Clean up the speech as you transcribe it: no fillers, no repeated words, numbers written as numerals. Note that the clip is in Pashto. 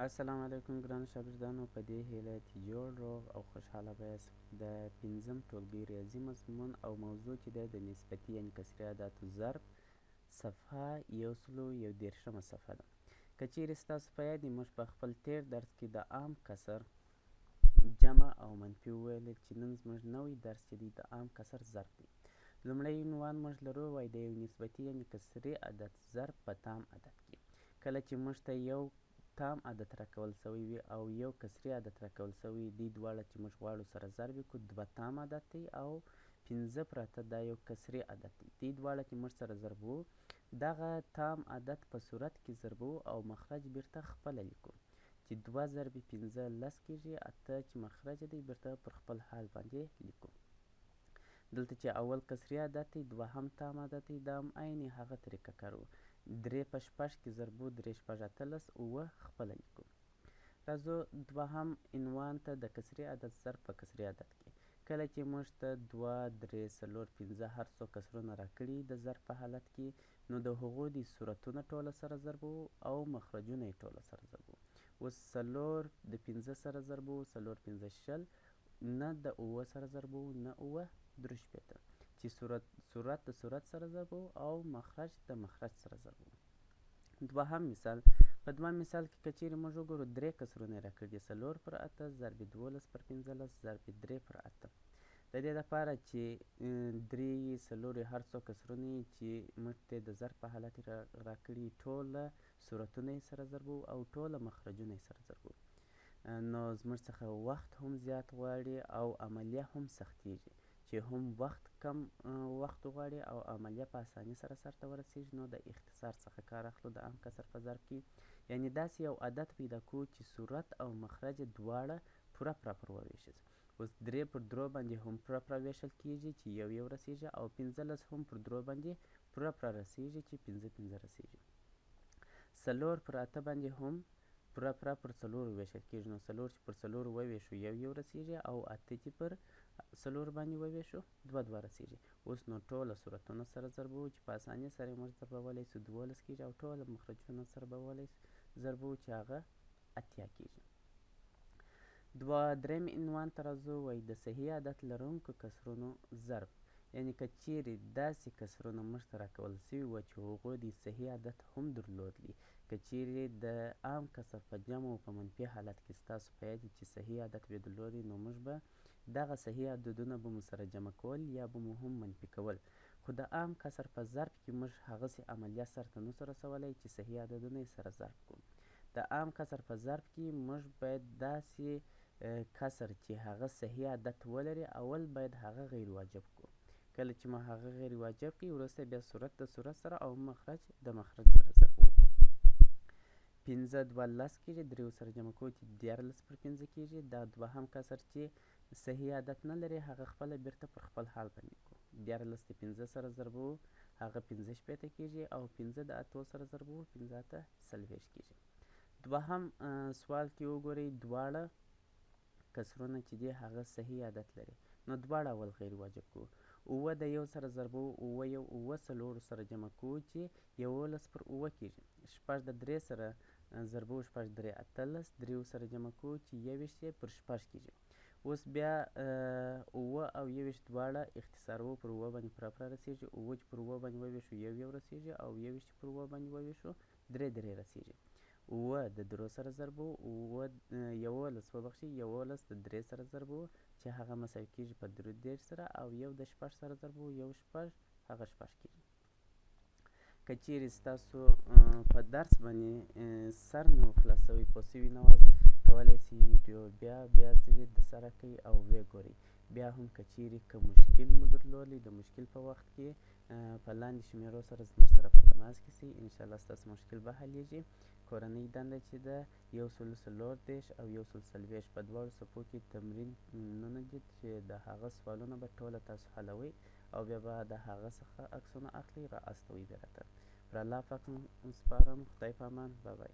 السلام علیکم ګرانو شاګردانو، په دې هیله چې جوړ روغ او خوشحاله به یاست. د پنځم ټولګي ریاضي مضمون او موضوع چې دی د نسبتي یعنې کسري عددو ضرب صفحه 111 صفحه ده. که چیرې ستاسو په یاد وي، موږ په خپل تیر درس کې د عام کسر جمع او منفي وویل چې نن زموږ نوی درس چې دی د عام کسر ضرب دی. لومړی عنوان موږ لرو وایي د یو نسبتي یعنې کسري عدد ضرب په تام عدد کې. کله چې موږ ته یو تام عدد راکول سوی وي او یو کسري عدد راکول سوی وي، دې دواړه چې موږ غواړو سره ضرب یې کړو، دوه تام عدد دی او 5 پراته دا یو کسري عدد دی. دې دواړه چې موږ سره ضربو، دغه تام عدد په صورت کې ضربو او مخرج بیرته خپله لیکو چې 2 ضرب 15 10 کېږي. اته چې مخرج دی بیرته پر خپل حال باندې لیکو. دلته چې اول کسري عدد دی، دوهم تام عدد دی، دا هم عین هغه طریقه کارو. 3 په 6 کې ضربو، 3 شپږ 18 اووه خپله لیکو. راځو دوهم عنوان ته د کسري عدد ضرب په کسري عدد کې. کله چې موږ ته 2 3 4 5 هر څو کسرونه راکړي د ضرب په حالت کې، نو د هغو د صورتونه ټوله سره ضربو او مخرجونه یې ټوله سره ضربو. اوس 4 د 5 سره ضربو، 4 5 شل، نه د اووه سره ضربو، نه اووه 3 شپېته، چې صورت د صورت سره ضربو او مخرج د مخرج سره ضربو. دوهم مثال، په دوهم مثال کې که چیرې موږ وګورو 3 کسرونه یې راکړي دي، 4 پر 8 ضرب 12 پر 15 ضرب 3 پر 8. د دې لپاره چې 3 4 هر څو کسرونه چې موږ ته د ضرب په حالت راکړي، ټوله صورتونه یې سره ضربو او ټوله مخرجونه یې سره ضربو. نو زموږ څخه وخت هم زیات غواړي او عملیه هم سختیږي، چې هم وخت کم وخت غواړي او عملیه په اسانۍ سره سرته ورسیږي. نو د اختصار څخه کار اخلو د عام کسر په ضرب کې، یعنې داسې یو عدد پیدا کوو چې صورت او مخرج دواړه پوره پراپر وویشل. اوس 3 پر 3 باندې هم پوره پوره ویشل کېږي چې یو رسیږي، او 15 هم پر 3 باندې پوره پوره رسیږي چې 5 رسیږي. 4 پر 8 باندې هم پوره پوره پر 4 ویشل کېږي، نو 4 چې پر 4 وویشو یو رسیږي، او 8 چې پر 4 باندې وویشو 2 رسیږي. اوس نو ټوله صورتونه سره ضربو چې په اسانۍ سره یې موږ ضربولی سو 12 کېږي، او ټوله مخرجونه سره ضربو چې هغه 80 کېږي. دریم عنوان ته راځو، وایي د صحیح عدد لرونکو کسرونو ضرب. یعنې که چیرې داسې کسرونه موږ ته راکول سوي وه چې هغو د صحیح عدد هم درلودلی، که چیرې د عام کسر په جمع او په منفي حالت کې ستاسو په یاد چې صحیح عدد وي درلودی، نو موږ به دغه صحیح عددونه به مو سره جمع کول یا به مو هم منفي کول. خو د عام کسر په ضرب کې موږ هغسې عملیه سرته نسو رسولی چې صحیح عددونه یې سره ضرب کړو. د عام کسر په ضرب کې موږ باید داسې کسر چې هغه صحیح عدد ولري، اول باید هغه غیر واجب کړو. کله چې ما هغه غیر واجب کړي، وروسته بیا صورت د صورت سره او مخرج د مخرج سره ضربو. 15 2 10 کېږي، 3 سره جمع کوو چې 14 پر 5 کېږي. دا دوهم کسر چې صحیح عدد نه لري، هغه خپله بیرته پر خپل حال باندې کړو. 14 د 15 سره ضربو، هغه 15 شپېته کېږي، او 15 د 8 سره ضربو، 15 8 40 کېږي. دوهم سوال کې وګورئ، دواړه کسرونه چې دي هغه صحیح عدد لري، نو دواړه اول غیر واجب کړو. 9 د 1 سره ضربو، 9 9 4 سره جمع کوو چې 11 پر 9 کېږي. 6 د 3 سره ضربو، 6 3 18، 3 سره جمع کوو چې 21 پر 6 کېږي. اوس بیا 9 او 21 دواړه اختصاروو، پر 9 باندې پوره پوره رسیږي. 9 چې پر 9 باندې وویشو یو رسیږي، او 21 چې پر 9 باندې وویشو 3 رسیږي. 9 د 3 سره ضربو، 11 د 3 سره ضربو چې هغه مساوي کېږي په 3 سره، او 1 د 6 سره ضربو، 1 6 هغه 6 کېږي. که چیرې ستاسو په درس باندې سر نه خلاصوئ، پوه سوي نه واست، کولی سئ ویډیو بیا ځلې د سره کوئ او ویې ګورئ. بیا هم که چیرې که مشکل مو درلودی، د مشکل په وخت کې په لاندې شمیرو سره زموږ سره په تماس کې سئ، انشاءالله ستاسو مشکل به حلیږي. کورنۍ دنده چې ده 134 او 140 په دواړو صفحو کې تمرینونه دي، چې د هغه سوالونه به ټوله تاسو حلوئ، او بیا به د هغه څخه عکسونه اخلئ، را استوئ بیا راته. پر الله پاک سپارم. خدای په امان. بای بای.